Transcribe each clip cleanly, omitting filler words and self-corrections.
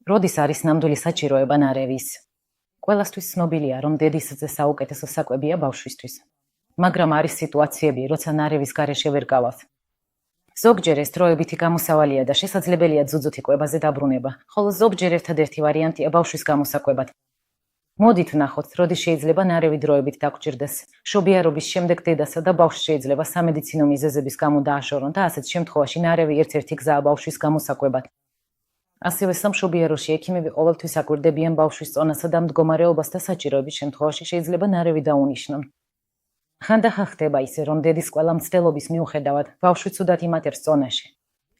როდის არის ნამდვილი საჭიროება ნარევის? ყველასთვის ცნობილია, რომ დედისზე საუკეთესო საკვებია ბავშვისთვის. მაგრამ არის სიტუაციები, როცა ნარევის გარეშე ვერ გავალთ. ზოგჯერ ეს დროებითი გამოსავალია და შესაძლებელია ძუძუთი კვებაზე დაბრუნება, ხოლო ზოგჯერ ერთადერთი ვარიანტია ბავშვის გამოსაკვებად. მოდით ვნახოთ, როდის შეიძლება ნარევი დროებით დაგჭირდეს. შობიარობის შემდეგ დედასა და ბავშვს შეიძლება სამედიცინო მიზეზების გამო დააშორონ და ასეთ შემთხვევაში ნარევი ერთ-ერთი გზაა ბავშვის გამოსაკვებად. ასევე სამშობიაროში ექიმები ყოველთვის აკვირდებიან ბავშვის წონასა და მდგომარეობას და საჭიროების შემთხვევაში შეიძლება ნარევი დაუნიშნონ. ხანდახან ხდება ისე, რომ დედის ყველა მცდელობის მიუხედავად, ბავშვი ცუდად იმატებს წონაში.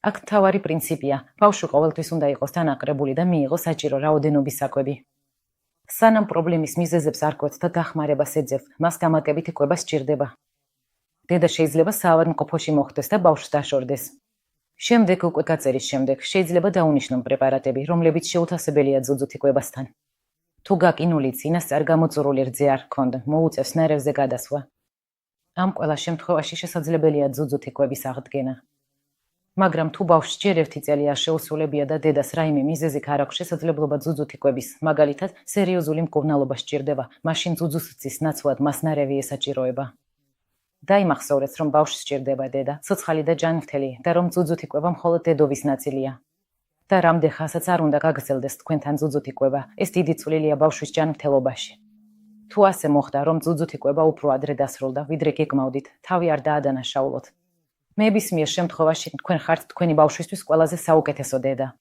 აქ მთავარი პრინციპია, ბავშვი ყოველთვის უნდა იყოს დანაკრებული და მიიღოს საჭირო რაოდენობის საკვები. სანამ პრობლემის მიზეზებს არ კვეთთ და დახმარებას ეძებთ, მას გამატებითი კვება სჭირდება. დედა შეიძლება საავადმყოფოში მოხვდეს და ბავშვს დაშორდეს. შემდეგ უკვე გაწერის შემდეგ შეიძლება დაუნიშნონ პრეპარატები, რომლებიც შეუთავსებელია ძუძუთი კვებასთან. თუ გაკინული წინასწარ გამოწურული რძე არ გქონდა, მოუწევს ნარევზე გადასვლა. ამ ყველა შემთხვევაში შესაძლებელია ძუძუთი კვების აღდგენა. მაგრამ თუ ბავშვს ჯერ ერთი წელი არ შეუსრულებია და დედას რაიმე მიზეზი არ აქვს შესაძლებლობა ძუძუთი კვების, მაგალითად, სერიოზული მკურნალობა სჭირდება, მაშინ ძუძუსწის ნაცვლად მას ნარევი ესაჭიროება. დაიმახსოვრეთ, რომ ბავშვს სჭირდება დედა, ცოცხალი და ჯანმრთელი და რომ ძუძუთი კვება მხოლოდ დედობის ნაწილია. და რამდენხანსაც არ უნდა გაგრძელდეს თქვენთან ძუძუთი კვება, ეს დიდი წვლილია ბავშვის ჯანმრთელობაში. თუ ასე მოხდა, რომ ძუძუთი კვება უფრო ადრე დასრულდა, ვიდრე გეკმაოდით, თავი არ დაადანაშაულოთ. ნებისმიერ შემთხვევაში თქვენ ხართ თქვენი ბავშვისთვის ყველაზე საუკეთესო დედა.